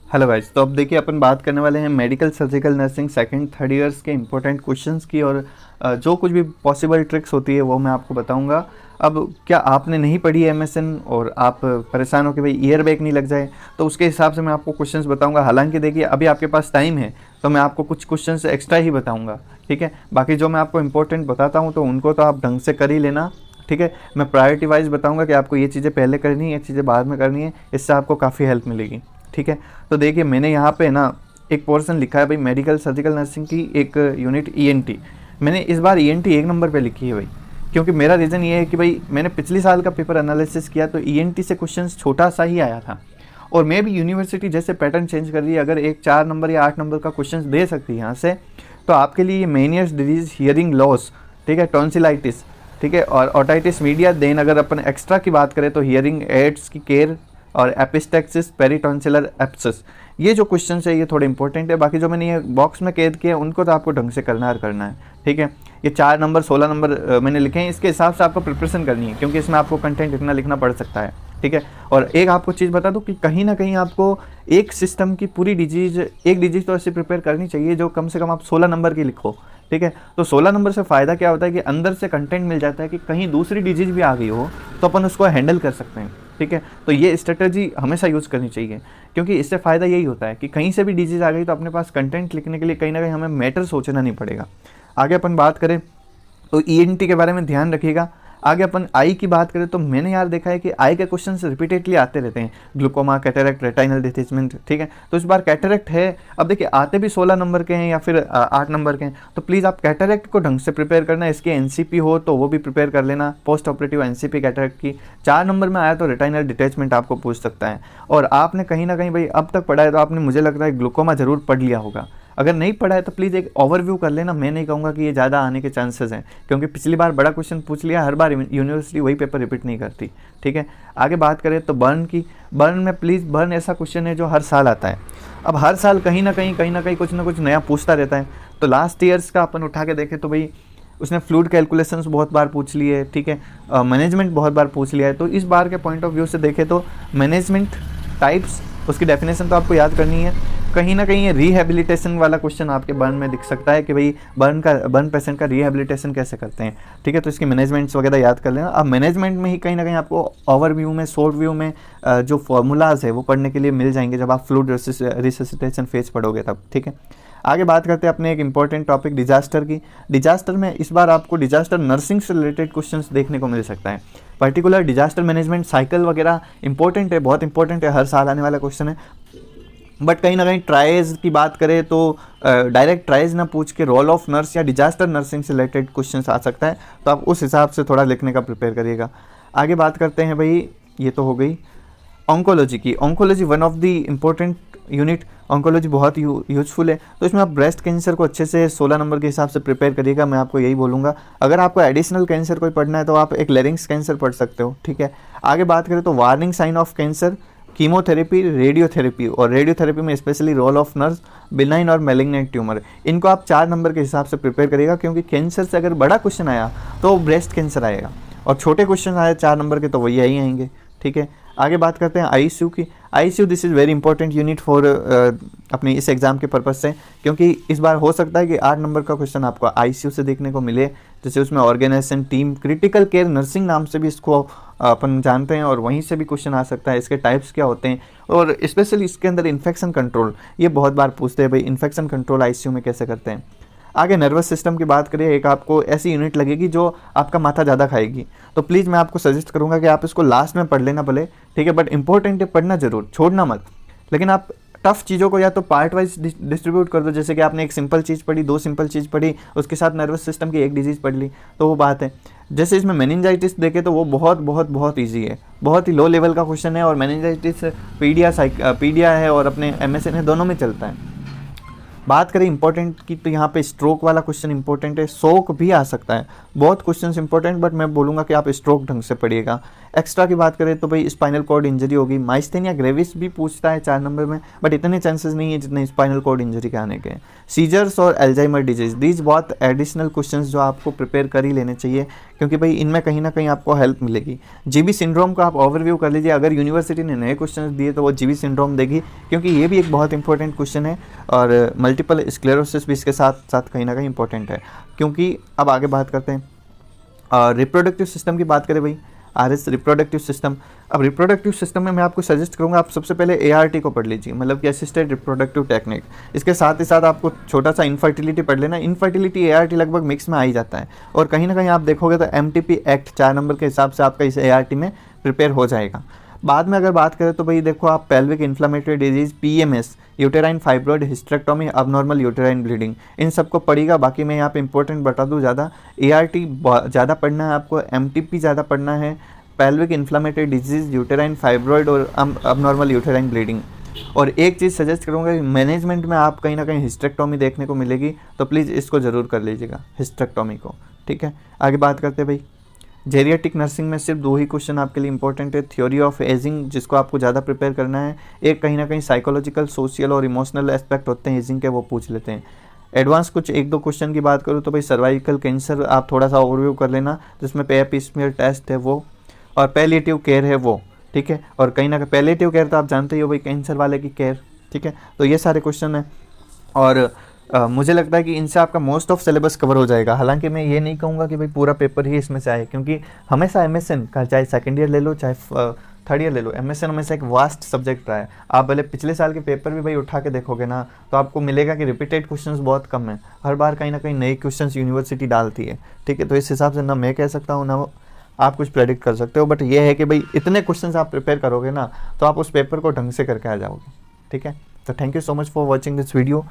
Hello guys, तो अब देखिए अपन बात करने वाले हैं medical surgical nursing second third years के इंपॉर्टेंट क्वेश्चंस की। और जो कुछ भी पॉसिबल ट्रिक्स होती है वो मैं आपको बताऊंगा। अब क्या आपने नहीं पढ़ी एमएसएन और आप परेशान हो कि भाई ईयर बैक नहीं लग जाए, तो उसके हिसाब से मैं आपको क्वेश्चंस बताऊंगा। हालांकि देखिए अभी आपके पास टाइम है तो मैं आपको कुछ क्वेश्चंस एक्स्ट्रा ही बताऊँगा, ठीक है। बाकी जो मैं आपको इंपॉर्टेंट बताता हूँ तो उनको तो आप ढंग से कर ही लेना, ठीक है। मैं प्रायोरिटी वाइज बताऊँगा कि आपको ये चीज़ें पहले करनी है, ये चीज़ें बाद में करनी है, इससे आपको काफ़ी हेल्प मिलेगी, ठीक है। तो देखिए मैंने यहाँ पे ना एक पोर्शन लिखा है भाई, मेडिकल सर्जिकल नर्सिंग की एक यूनिट ईएनटी। मैंने इस बार ईएनटी एक नंबर पे लिखी है भाई, क्योंकि मेरा रीज़न ये है कि भाई मैंने पिछले साल का पेपर एनालिसिस किया तो ईएनटी से क्वेश्चन छोटा सा ही आया था। और मैं भी यूनिवर्सिटी जैसे पैटर्न चेंज कर रही है, अगर एक 4 नंबर या 8 नंबर का क्वेश्चन दे सकती है यहाँ से, तो आपके लिए ये मेनियर्स डिजीज, हियरिंग लॉस, ठीक है, टॉन्सिलाइटिस, ठीक है, और ओटाइटिस मीडिया। देन अगर अपन एक्स्ट्रा की बात करें तो हियरिंग एड्स की केयर और एपिस्टेक्सिस, पेरिटॉन्सिलर एप्सिस, ये जो क्वेश्चन है ये थोड़े इंपॉर्टेंट है। बाकी जो मैंने ये बॉक्स में कैद किया उनको तो आपको ढंग से करना है, ठीक है। ये 4 नंबर 16 नंबर मैंने लिखे हैं, इसके हिसाब से आपको प्रिपरेशन करनी है, क्योंकि इसमें आपको कंटेंट इतना लिखना पड़ सकता है, ठीक है। और एक आपको चीज़ बता दूं कि कहीं ना कहीं आपको एक सिस्टम की पूरी डिजीज, एक डिजीज तो ऐसे प्रिपेयर करनी चाहिए जो कम से कम आप 16 नंबर की लिखो, ठीक है। तो 16 नंबर से फ़ायदा क्या होता है कि अंदर से कंटेंट मिल जाता है कि कहीं दूसरी डिजीज भी आ गई हो तो अपन उसको हैंडल कर सकते हैं, ठीक है। तो ये स्ट्रेटजी हमेशा यूज़ करनी चाहिए, क्योंकि इससे फ़ायदा यही होता है कि कहीं से भी डिजीज़ आ गई तो अपने पास कंटेंट लिखने के लिए कहीं ना कहीं हमें मैटर सोचना नहीं पड़ेगा। आगे अपन बात करें तो ईएनटी के बारे में ध्यान रखिएगा। आगे अपन आई की बात करें तो मैंने यार देखा है कि आई के क्वेश्चंस रिपीटेडली आते रहते हैं, ग्लूकोमा, कैटरेक्ट, रेटाइनल डिटेचमेंट, ठीक है। तो इस बार कैटरेक्ट है, अब देखिए आते भी 16 नंबर के हैं या फिर 8 नंबर के हैं, तो प्लीज़ आप कैटरेक्ट को ढंग से प्रिपेयर करना। इसकी एनसीपी हो तो वो भी प्रिपेयर कर लेना, पोस्ट ऑपरेटिव एनसीपी कैटरेक्ट की। 4 नंबर में आया तो रेटाइनल डिटेचमेंट आपको पूछ सकता है। और आपने कहीं ना कहीं भाई अब तक पढ़ा है तो आपने, मुझे लगता है, ग्लूकोमा जरूर पढ़ लिया होगा। अगर नहीं पढ़ा है तो प्लीज़ एक ओवरव्यू कर लेना। मैं नहीं कहूँगा कि ये ज़्यादा आने के चांसेस हैं, क्योंकि पिछली बार बड़ा क्वेश्चन पूछ लिया, हर बार यूनिवर्सिटी वही पेपर रिपीट नहीं करती, ठीक है। आगे बात करें तो बर्न की, बर्न में प्लीज़, बर्न ऐसा क्वेश्चन है जो हर साल आता है। अब हर साल कहीं ना कहीं कुछ ना कुछ नया पूछता रहता है। तो लास्ट ईयर्स का अपन उठा के देखें तो भाई उसने फ्लूइड कैलकुलेशंस बहुत बार पूछ लिए, ठीक है, मैनेजमेंट बहुत बार पूछ लिया है। तो इस बार के पॉइंट ऑफ व्यू से देखें तो मैनेजमेंट टाइप्स, उसकी डेफिनेशन तो आपको याद करनी है। कहीं ना कहीं ये रिहेबिलिटेशन वाला क्वेश्चन आपके बर्न में दिख सकता है कि भाई बर्न पेशेंट का रिहेबिलिटेशन कैसे करते हैं, ठीक है। तो इसकी मैनेजमेंट्स वगैरह याद कर लेना। अब मैनेजमेंट में ही कहीं ना कहीं आपको ओवरव्यू में, शॉर्ट व्यू में जो फॉर्मूलाज है वो पढ़ने के लिए मिल जाएंगे जब आप फ्लूइड रिससिटेशन फेज पढ़ोगे तब, ठीक है। आगे बात करते हैं अपने एक इंपॉर्टेंट टॉपिक डिजास्टर की। डिजास्टर में इस बार आपको डिजास्टर नर्सिंग से रिलेटेड क्वेश्चंस देखने को मिल सकता है। पर्टिकुलर डिजास्टर मैनेजमेंट साइकिल वगैरह इंपॉर्टेंट है, बहुत इंपॉर्टेंट है, हर साल आने वाला क्वेश्चन है। बट कहीं ना कहीं ट्राइज की बात करें तो डायरेक्ट ट्राइज ना पूछ के रोल ऑफ नर्स या डिजास्टर नर्सिंग से रिलेटेड क्वेश्चन आ सकता है, तो आप उस हिसाब से थोड़ा लिखने का प्रिपेयर करिएगा। आगे बात करते हैं भाई, ये तो हो गई ऑन्कोलॉजी की। Oncology one of the important unit, oncology बहुत यूजफुल है। तो इसमें आप ब्रेस्ट कैंसर को अच्छे से 16 नंबर के हिसाब से प्रिपेयर करिएगा, मैं आपको यही बोलूँगा। अगर आपको एडिशनल कैंसर कोई पढ़ना है तो आप एक लेरिंग्स कैंसर पढ़ सकते हो, ठीक है। आगे बात करें तो warning sign of cancer, chemotherapy, radiotherapy, और रेडियोथेरेपी में specially role of nurse, benign और मेलिग्नेंट ट्यूमर, इनको आप 4 नंबर के हिसाब से प्रिपेयर करिएगा, क्योंकि कैंसर से अगर बड़ा क्वेश्चन आया तो ब्रेस्ट कैंसर आएगा, और छोटे क्वेश्चन आए 4 नंबर के तो वही यही आएंगे, ठीक है। आगे बात करते हैं आईसीयू की। ICU this is very important unit for अपने इस एग्ज़ाम के पर्पज़ से, क्योंकि इस बार हो सकता है कि 8 नंबर का क्वेश्चन आपको आईसीयू से देखने को मिले। जैसे उसमें organisation, team, critical care nursing नाम से भी इसको अपन जानते हैं, और वहीं से भी क्वेश्चन आ सकता है। इसके टाइप्स क्या होते हैं, और स्पेशली इसके अंदर इन्फेक्शन कंट्रोल, ये बहुत बार पूछते हैं भाई, इन्फेक्शन कंट्रोल आईसीयू में कैसे करते हैं। आगे नर्वस सिस्टम की बात करें, एक आपको ऐसी यूनिट लगेगी जो आपका माथा ज़्यादा खाएगी, तो प्लीज़ मैं आपको सजेस्ट करूंगा कि आप इसको लास्ट में पढ़ लेना भले, ठीक है, बट इंपॉर्टेंट है, पढ़ना जरूर, छोड़ना मत। लेकिन आप टफ चीज़ों को या तो पार्ट वाइज डिस्ट्रीब्यूट कर दो, जैसे कि आपने एक सिंपल चीज़ पढ़ी, 2 सिंपल चीज़ पढ़ी, उसके साथ नर्वस सिस्टम की एक डिजीज़ पढ़ ली, तो वो बात है। जैसे इसमें मेनिंजाइटिस देखे तो वो बहुत बहुत बहुत ईजी है, बहुत ही लो लेवल का क्वेश्चन है, और मेनिंजाइटिस पीडिया है और अपने एमएसएन है, दोनों में चलता है। बात करें इंपॉर्टेंट की तो यहाँ पे स्ट्रोक वाला क्वेश्चन इंपॉर्टेंट है, शोक भी आ सकता है, बहुत क्वेश्चंस इंपॉर्टेंट, बट मैं बोलूँगा कि आप स्ट्रोक ढंग से पढ़िएगा। एक्स्ट्रा की बात करें तो भाई स्पाइनल कॉर्ड इंजरी होगी, माइस्थेनिया ग्रेविस भी पूछता है 4 नंबर में, बट इतने चांसेस नहीं है जितने स्पाइनल कॉर्ड इंजरी के आने के। सीजर्स और एल्जाइमर डिजीज, दीज बहुत एडिशनल क्वेश्चंस जो आपको प्रिपेयर कर ही लेने चाहिए, क्योंकि भाई इनमें कहीं ना कहीं आपको हेल्प मिलेगी। जीबी सिंड्रोम का आप ओवरव्यू कर लीजिए, अगर यूनिवर्सिटी ने नए क्वेश्चन दिए तो वो जीबी सिंड्रोम देगी, क्योंकि ये भी एक बहुत इंपॉर्टेंट क्वेश्चन है, और मल्टीपल स्क्लेरोसिस भी इसके साथ साथ कहीं ना कहीं इंपॉर्टेंट है। क्योंकि अब आगे बात करते हैं रिप्रोडक्टिव सिस्टम की बात करें भाई, आरएस रिप्रोडक्टिव सिस्टम। अब रिप्रोडक्टिव सिस्टम में मैं आपको सजेस्ट करूंगा आप सबसे पहले एआरटी को पढ़ लीजिए, मतलब कि असिस्टेड रिप्रोडक्टिव टेक्निक। इसके साथ ही साथ आपको छोटा सा इनफर्टिलिटी पढ़ लेना, इनफर्टिलिटी एआरटी लगभग मिक्स में आ ही जाता है, और कहीं ना कहीं आप देखोगे तो एमटीपी एक्ट 4 नंबर के हिसाब से आपका इस एआरटी में प्रिपेयर हो जाएगा। बाद में अगर बात करें तो भाई देखो आप pelvic inflammatory disease, PMS, uterine fibroid, hysterectomy, abnormal uterine bleeding, इन सबको पढ़ेगा। बाकी मैं यहाँ पे इंपॉर्टेंट बता दूँ ज़्यादा, एआरटी ज़्यादा पढ़ना है आपको, एमटीपी ज़्यादा पढ़ना है, pelvic inflammatory disease, uterine fibroid और अबनॉर्मल यूटेराइन ब्लीडिंग। और एक चीज़ सजेस्ट करूँगा, मैनेजमेंट में आप कहीं ना कहीं हिस्टेरेक्टोमी देखने को मिलेगी, तो प्लीज़ इसको ज़रूर कर लीजिएगा, हिस्टेरेक्टोमी को। ठीक है, आगे बात करते हैं भाई जेरियाटिक नर्सिंग में सिर्फ 2 ही क्वेश्चन आपके लिए इंपॉर्टेंट है, थ्योरी ऑफ एजिंग जिसको आपको ज़्यादा प्रिपेयर करना है, एक कहीं ना कहीं साइकोलॉजिकल, सोशल और इमोशनल एस्पेक्ट होते हैं एजिंग के, वो पूछ लेते हैं। एडवांस कुछ 1-2 क्वेश्चन की बात करूँ तो भाई सर्वाइकल कैंसर आप थोड़ा सा ओवरव्यू कर लेना, जिसमें पेप स्मीयर टेस्ट है वो, और पैलिएटिव केयर है वो। ठीक है, और कहीं ना कहीं पैलिएटिव केयर तो आप जानते ही हो भाई, कैंसर वाले की केयर। ठीक है, तो ये सारे क्वेश्चन हैं, और मुझे लगता है कि इनसे आपका मोस्ट ऑफ सिलेबस कवर हो जाएगा। हालांकि मैं ये नहीं कहूँगा कि भाई पूरा पेपर ही इसमें से आए, क्योंकि हमेशा एमएसएन का चाहे सेकंड ईयर ले लो चाहे थर्ड ईयर ले लो, एमएसएन हमेशा एक वास्ट सब्जेक्ट रहा है। आप पहले पिछले साल के पेपर भी भाई उठा के देखोगे ना, तो आपको मिलेगा कि रिपीटेड क्वेश्चंस बहुत कम है, हर बार कहीं ना कहीं नए क्वेश्चंस यूनिवर्सिटी डालती है। ठीक है, तो इस हिसाब से ना मैं कह सकता हूँ ना आप कुछ प्रेडिक्ट कर सकते हो, बट ये है कि भाई इतने क्वेश्चंस आप प्रिपेयर करोगे ना, तो आप उस पेपर को ढंग से करके आ जाओगे। ठीक है, तो thank you so much for watching this video.